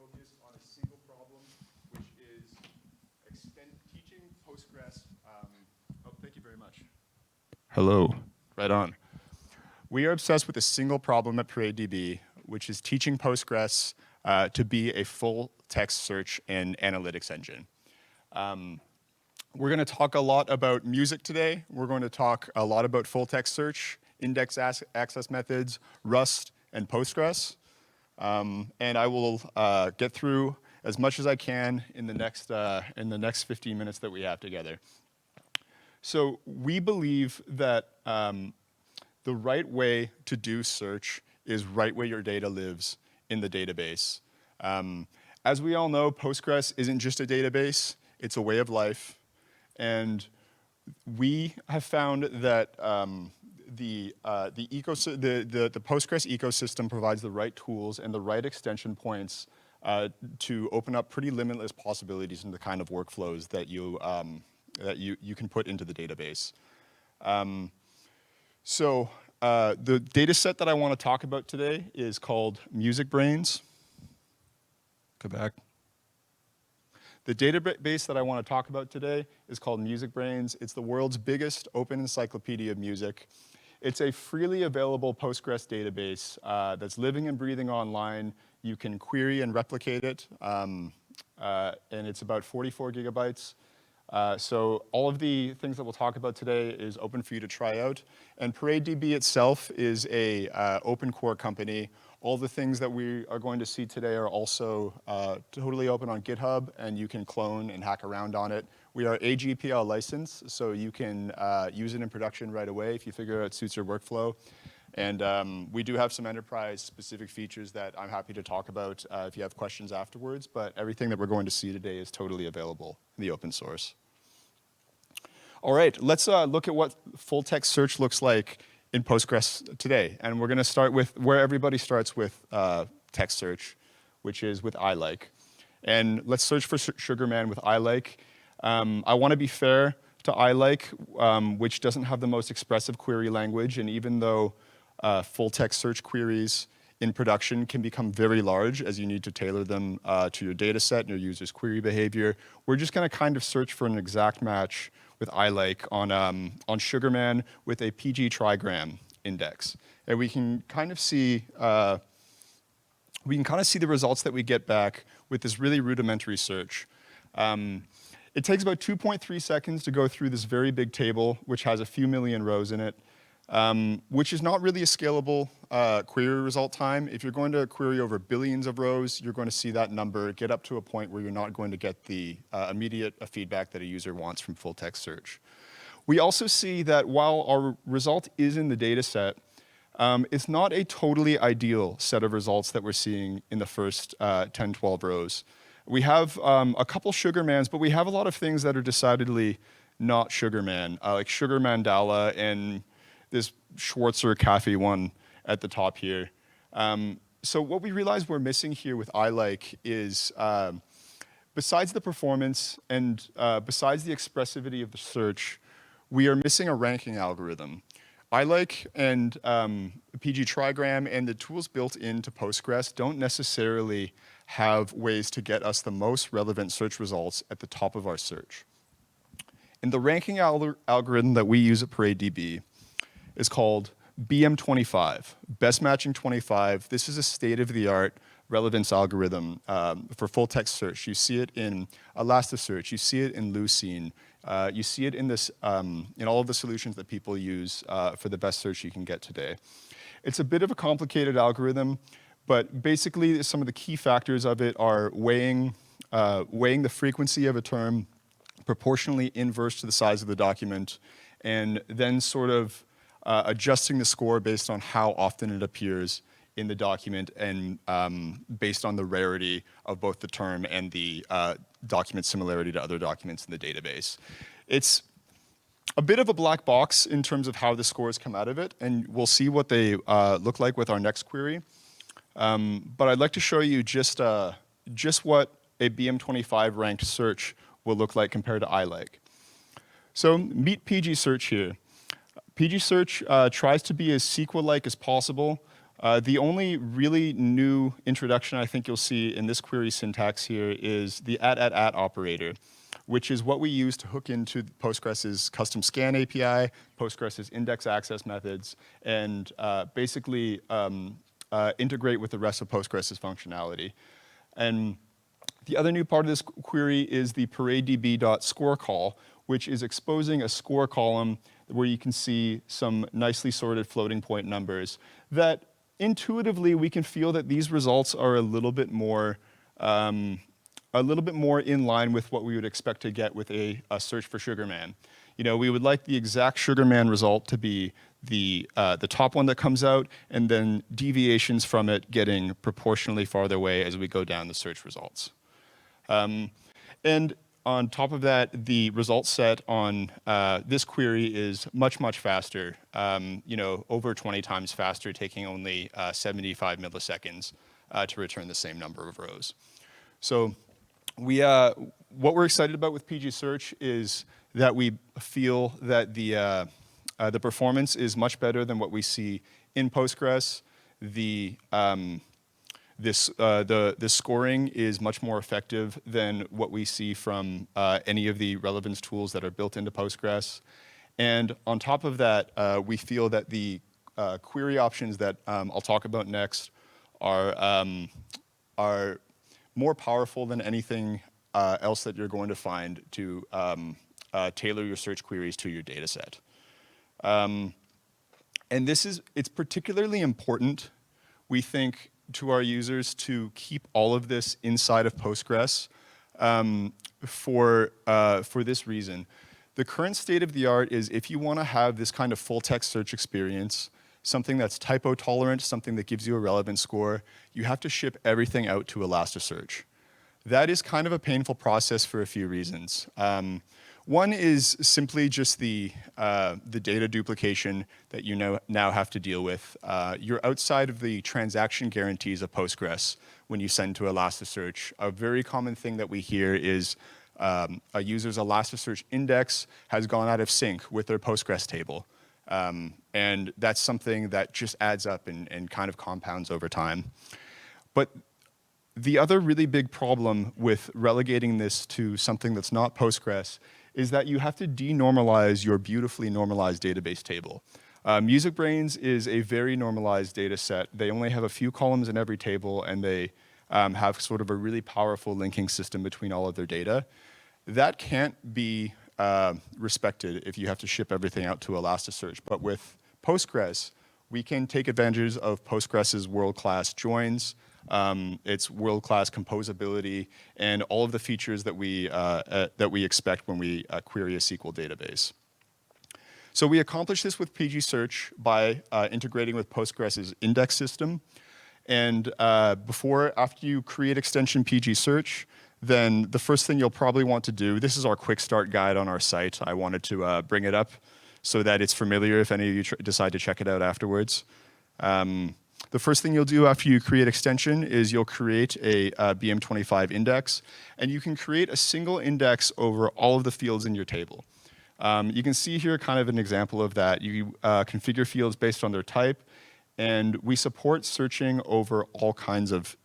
focus on a single problem, which is teaching Postgres. Oh, thank you very much. Hello, right on. We are obsessed with a single problem at ParadeDB, which is teaching Postgres to be a full text search and analytics engine. We're going to talk a lot about music today. We're going to talk a lot about full text search, index access methods, Rust, and Postgres. And I will get through as much as I can in the next 15 minutes that we have together. So we believe that the right way to do search is right where your data lives in the database. As we all know, Postgres isn't just a database, it's a way of life. And we have found that the Postgres ecosystem provides the right tools and the right extension points to open up pretty limitless possibilities in the kind of workflows that you can put into the database. The data set that I want to talk about today is called MusicBrainz. Go back. The database that I want to talk about today is called MusicBrainz. It's the world's biggest open encyclopedia of music. It's a freely available Postgres database that's living and breathing online. You can query and replicate it, and it's about 44 gigabytes. So all of the things that we'll talk about today is open for you to try out. And ParadeDB itself is a open core company. All the things that we are going to see today are also totally open on GitHub, and you can clone and hack around on it. We are AGPL licensed, so you can use it in production right away if you figure out it suits your workflow. And we do have some enterprise-specific features that I'm happy to talk about if you have questions afterwards, but everything that we're going to see today is totally available in the open source. All right, let's look at what full text search looks like in Postgres today. And we're going to start with where everybody starts with text search, which is with iLike. And let's search for Sugarman with iLike. I want to be fair to iLike, which doesn't have the most expressive query language. And even though full text search queries in production can become very large as you need to tailor them to your data set and your user's query behavior, we're just going to kind of search for an exact match with iLike on Sugarman with a PG trigram index. And we can kind of see the results that we get back with this really rudimentary search. It takes about 2.3 seconds to go through this very big table, which has a few million rows in it, which is not really a scalable query result time. If you're going to query over billions of rows, you're going to see that number get up to a point where you're not going to get the immediate feedback that a user wants from full text search. We also see that while our result is in the data set, it's not a totally ideal set of results that we're seeing in the first 10, 12 rows. We have a couple Sugarmans, but we have a lot of things that are decidedly not Sugarman, like Sugar Mandala and this Schwarzer Cafe one at the top here. So what we realize we're missing here with iLike is, besides the performance and besides the expressivity of the search, we are missing a ranking algorithm. iLike and PG trigram and the tools built into Postgres don't necessarily have ways to get us the most relevant search results at the top of our search. And the ranking algorithm that we use at ParadeDB is called BM25, Best Matching 25. This is a state-of-the-art relevance algorithm for full text search. You see it in Elasticsearch, you see it in Lucene, you see it in all of the solutions that people use for the best search you can get today. It's a bit of a complicated algorithm, but basically some of the key factors of it are weighing the frequency of a term proportionally inverse to the size of the document, and then sort of adjusting the score based on how often it appears in the document and based on the rarity of both the term and the document similarity to other documents in the database. It's a bit of a black box in terms of how the scores come out of it, and we'll see what they look like with our next query. But I'd like to show you just what a BM25 ranked search will look like compared to iLike. So meet PG search here. PG search tries to be as SQL-like as possible. The only really new introduction I think you'll see in this query syntax here is the @@ operator, which is what we use to hook into Postgres's custom scan API, Postgres's index access methods, and basically integrate with the rest of Postgres's functionality. And the other new part of this query is the ParadeDB.score call, which is exposing a score column where you can see some nicely sorted floating point numbers that intuitively we can feel that these results are a little bit more in line with what we would expect to get with a search for Sugarman. You know, we would like the exact Sugarman result to be the top one that comes out, and then deviations from it getting proportionally farther away as we go down the search results. And on top of that, the result set on this query is much, much faster, you know, over 20 times faster, taking only 75 milliseconds to return the same number of rows. So what we're excited about with PG Search is that we feel that the performance is much better than what we see in Postgres. The scoring is much more effective than what we see from any of the relevance tools that are built into Postgres. And on top of that, we feel that the query options that I'll talk about next are more powerful than anything else that you're going to find to tailor your search queries to your data set. And it's particularly important, we think, to our users to keep all of this inside of Postgres for this reason. The current state of the art is if you want to have this kind of full text search experience, something that's typo tolerant, something that gives you a relevance score, you have to ship everything out to Elasticsearch. That is kind of a painful process for a few reasons. One is simply just the data duplication that you now have to deal with. You're outside of the transaction guarantees of Postgres when you send to Elasticsearch. A very common thing that we hear is a user's Elasticsearch index has gone out of sync with their Postgres table. And that's something that just adds up and kind of compounds over time. But the other really big problem with relegating this to something that's not Postgres is that you have to denormalize your beautifully normalized database table. MusicBrainz is a very normalized data set. They only have a few columns in every table, and they have sort of a really powerful linking system between all of their data. That can't be respected if you have to ship everything out to Elasticsearch. But with Postgres, we can take advantage of Postgres's world-class joins, its world-class composability, and all of the features that we expect when we query a SQL database. So we accomplish this with PG Search by integrating with Postgres's index system. And after you create extension PG Search, then the first thing you'll probably want to do, this is our quick start guide on our site. I wanted to bring it up so that it's familiar if any of you decide to check it out afterwards. The first thing you'll do after you create extension is you'll create a BM25 index, and you can create a single index over all of the fields in your table. You can see here kind of an example of that. You configure fields based on their type, and we support searching over all kinds of,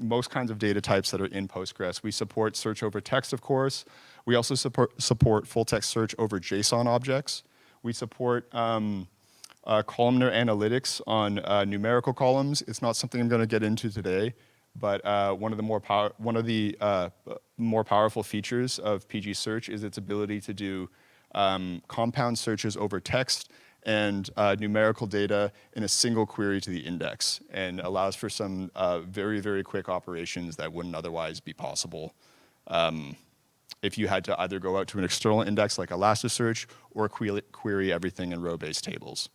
most kinds of data types that are in Postgres. We support search over text, of course. We also support full text search over JSON objects. We support columnar analytics on numerical columns. It's not something I'm going to get into today, but one of the more powerful features of PG Search is its ability to do compound searches over text and numerical data in a single query to the index, and allows for some very, very quick operations that wouldn't otherwise be possible if you had to either go out to an external index like Elasticsearch or query everything in row-based tables.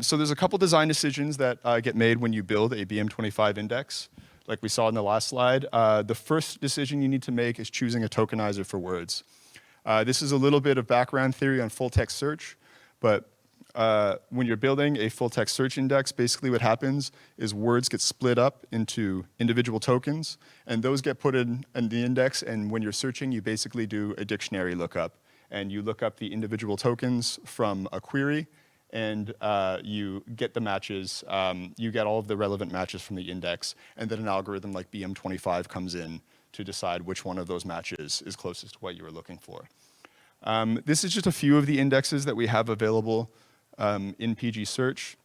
So there's a couple design decisions that get made when you build a BM25 index. Like we saw in the last slide, the first decision you need to make is choosing a tokenizer for words. This is a little bit of background theory on full text search, but when you're building a full text search index, basically what happens is words get split up into individual tokens, and those get put in the index, and when you're searching, you basically do a dictionary lookup, and you look up the individual tokens from a query, and you get the matches, you get all of the relevant matches from the index, and then an algorithm like BM25 comes in to decide which one of those matches is closest to what you were looking for. This is just a few of the indexes that we have available in PG Search,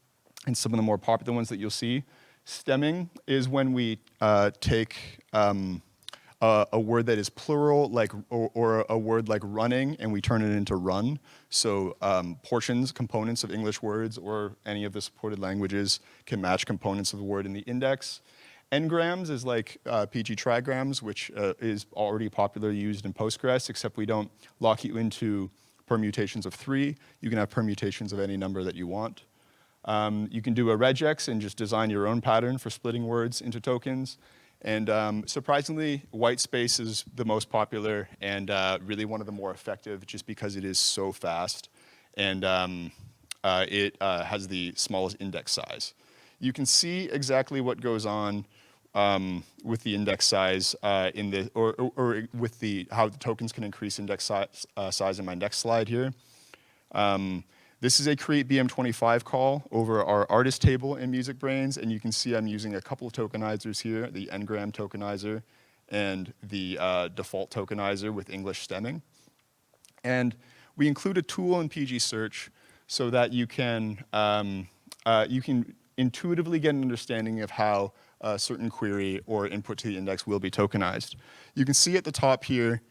and some of the more popular ones that you'll see. Stemming is when we take a word that is plural, like or a word like running, and we turn it into run. So portions, components of English words or any of the supported languages can match components of the word in the index. N-grams is like PG trigrams, which is already popularly used in Postgres, except we don't lock you into permutations of 3. You can have permutations of any number that you want. You can do a regex and just design your own pattern for splitting words into tokens. And surprisingly, white space is the most popular and really one of the more effective just because it is so fast and it has the smallest index size. You can see exactly what goes on with the index size in the, or with the, how the tokens can increase index size in my next slide here. This is a create BM25 call over our artist table in MusicBrainz, and you can see I'm using a couple of tokenizers here, the n-gram tokenizer and the default tokenizer with English stemming. And we include a tool in PG Search so that you can intuitively get an understanding of how a certain query or input to the index will be tokenized. You can see at the top here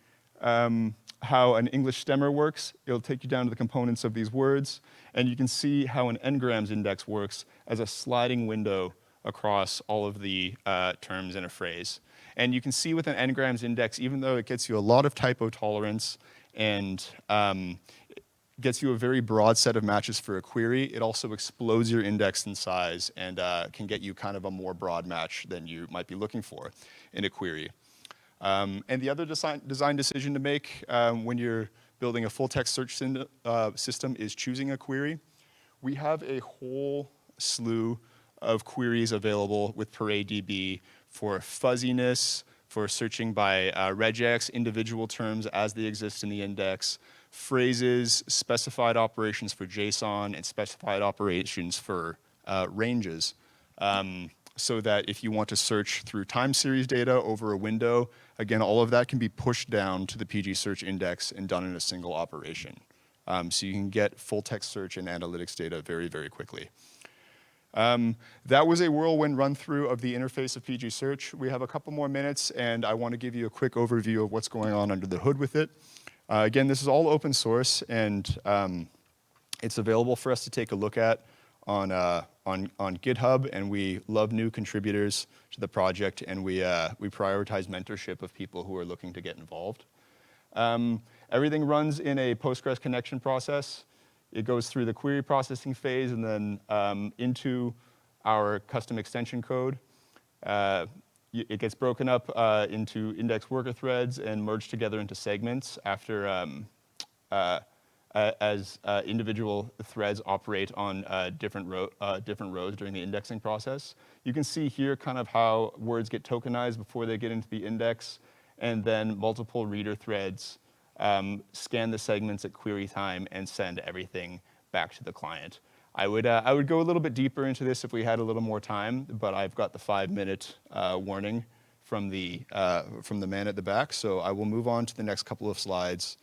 how an English stemmer works. It'll take you down to the components of these words, and you can see how an n-grams index works as a sliding window across all of the terms in a phrase. And you can see with an n-grams index, even though it gets you a lot of typo tolerance and gets you a very broad set of matches for a query, it also explodes your index in size and can get you kind of a more broad match than you might be looking for in a query. And the other design decision to make when you're building a full text search system is choosing a query. We have a whole slew of queries available with ParadeDB for fuzziness, for searching by regex, individual terms as they exist in the index, phrases, specified operations for JSON, and specified operations for ranges. So that if you want to search through time series data over a window, again, all of that can be pushed down to the PG Search index and done in a single operation. So you can get full text search and analytics data very, very quickly. That was a whirlwind run through of the interface of PG Search. We have a couple more minutes, and I want to give you a quick overview of what's going on under the hood with it. Again, this is all open source, and it's available for us to take a look at on GitHub, and we love new contributors to the project, and we prioritize mentorship of people who are looking to get involved. Everything runs in a Postgres connection process. It goes through the query processing phase and then into our custom extension code. It gets broken up into index worker threads and merged together into segments after as individual threads operate on different rows during the indexing process. You can see here kind of how words get tokenized before they get into the index, and then multiple reader threads scan the segments at query time and send everything back to the client. I would go a little bit deeper into this if we had a little more time, but I've got the 5-minute warning from the man at the back, so I will move on to the next couple of slides.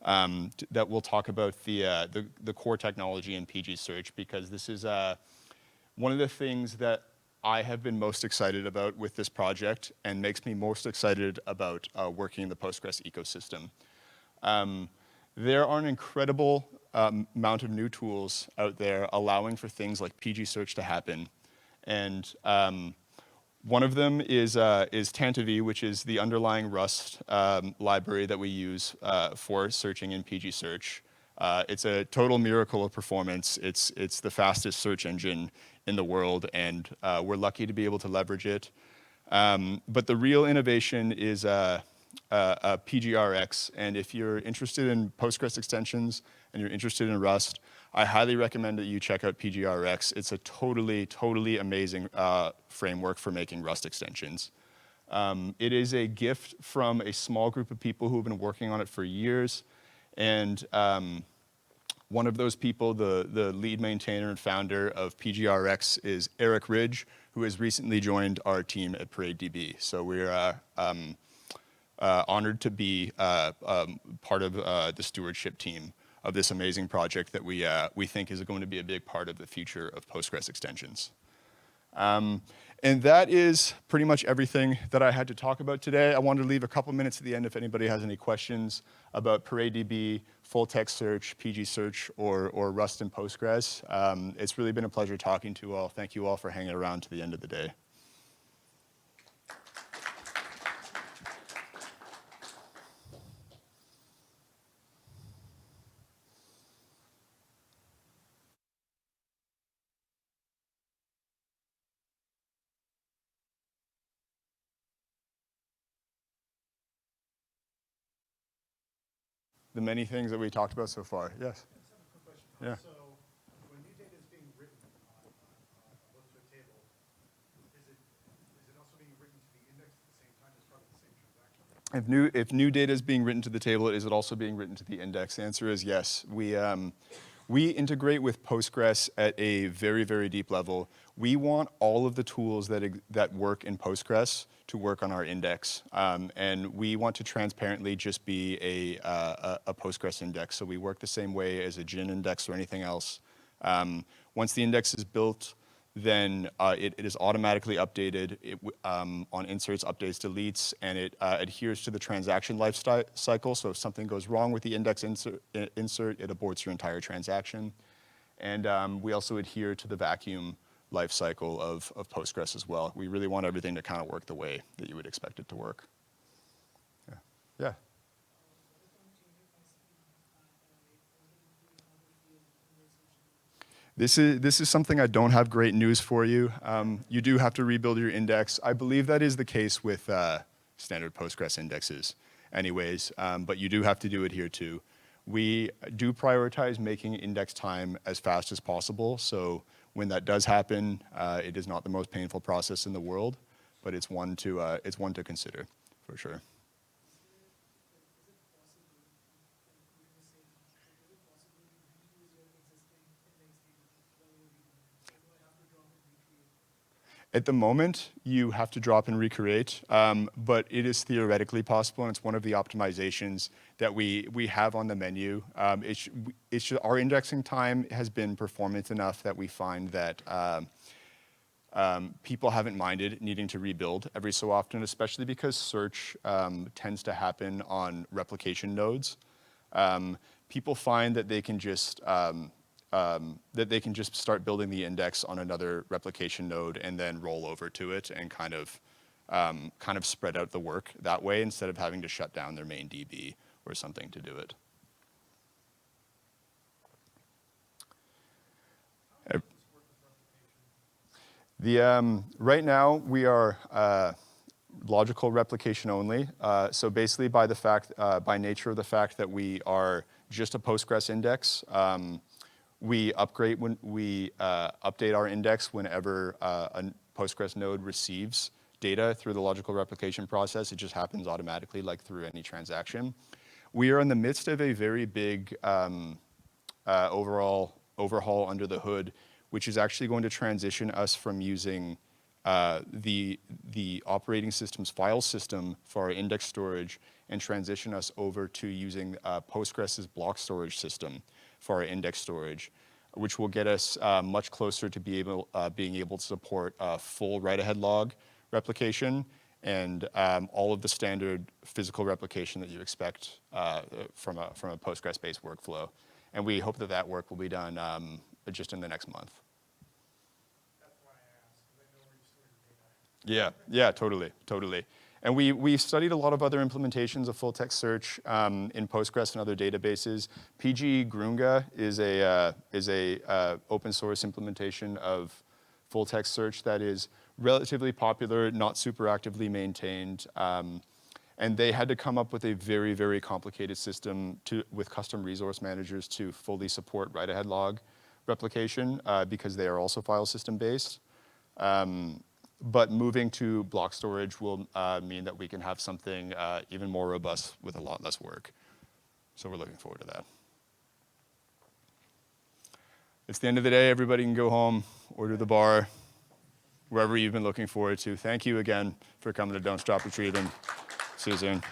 That we'll talk about the core technology in PG Search, because this is one of the things that I have been most excited about with this project and makes me most excited about working in the Postgres ecosystem. There are an incredible amount of new tools out there allowing for things like PG Search to happen, and one of them is Tantav, which is the underlying Rust library that we use for searching in PG Search. It's a total miracle of performance. It's the fastest search engine in the world, and we're lucky to be able to leverage it. But the real innovation is PGRX, and if you're interested in Postgres extensions and you're interested in Rust, I highly recommend that you check out PGRX. It's a totally amazing framework for making Rust extensions. It is a gift from a small group of people who have been working on it for years, and One of those people, the lead maintainer and founder of PGRX, is Eric Ridge, who has recently joined our team at ParadeDB. So we're honored to be part of the stewardship team of this amazing project that we think is going to be a big part of the future of Postgres extensions. And that is pretty much everything that I had to talk about today. I wanted to leave a couple minutes at the end if anybody has any questions about ParadeDB, full text search, PG search, or Rust and Postgres. It's really been a pleasure talking to you all. Thank you all for hanging around to the end of the day. The many things that we talked about so far. Yes. Yeah. So when new data is being written look to a table, is it also being written to the index at the same time as part of the same transaction? If new data is being written to the table, is it also being written to the index? The answer is yes. We integrate with Postgres at a very, very deep level. We want all of the tools that work in Postgres to work on our index. And we want to transparently just be a Postgres index. So we work the same way as a GIN index or anything else. Once the index is built, then it is automatically updated on inserts, updates, deletes, and it adheres to the transaction life cycle. So if something goes wrong with the index insert, it aborts your entire transaction. And we also adhere to the vacuum life cycle of Postgres as well. We really want everything to kind of work the way that you would expect it to work. Yeah. Yeah. This is something I don't have great news for you. You do have to rebuild your index. I believe that is the case with standard Postgres indexes anyways, but you do have to do it here too. We do prioritize making index time as fast as possible, so when that does happen, it is not the most painful process in the world, but it's one to consider, for sure. At the moment, you have to drop and recreate, but it is theoretically possible, and it's one of the optimizations that we have on the menu. Our indexing time has been performant enough that we find that people haven't minded needing to rebuild every so often, especially because search tends to happen on replication nodes. People find that they can just start building the index on another replication node and then roll over to it and kind of spread out the work that way instead of having to shut down their main DB or something to do it. Right now we are logical replication only. So basically by nature of the fact that we are just a Postgres index, we update our index whenever a Postgres node receives data through the logical replication process. It just happens automatically, like through any transaction. We are in the midst of a very big overhaul under the hood, which is actually going to transition us from using the operating system's file system for our index storage and transition us over to using Postgres's block storage system for our index storage, which will get us much closer to being able to support full write-ahead log replication and all of the standard physical replication that you expect from a Postgres-based workflow. And we hope that work will be done just in the next month. That's why I asked, because I know where you store your data. Yeah, totally. And we've studied a lot of other implementations of full text search in Postgres and other databases. PGRunga is a open source implementation of full text search that is relatively popular, not super actively maintained. And they had to come up with a very, very complicated system with custom resource managers to fully support write-ahead log replication because they are also file system based. But moving to block storage will mean that we can have something even more robust with a lot less work. So we're looking forward to that. It's the end of the day. Everybody can go home, order the bar, wherever you've been looking forward to. Thank you again for coming to Don't Stop Retrieving. See you soon.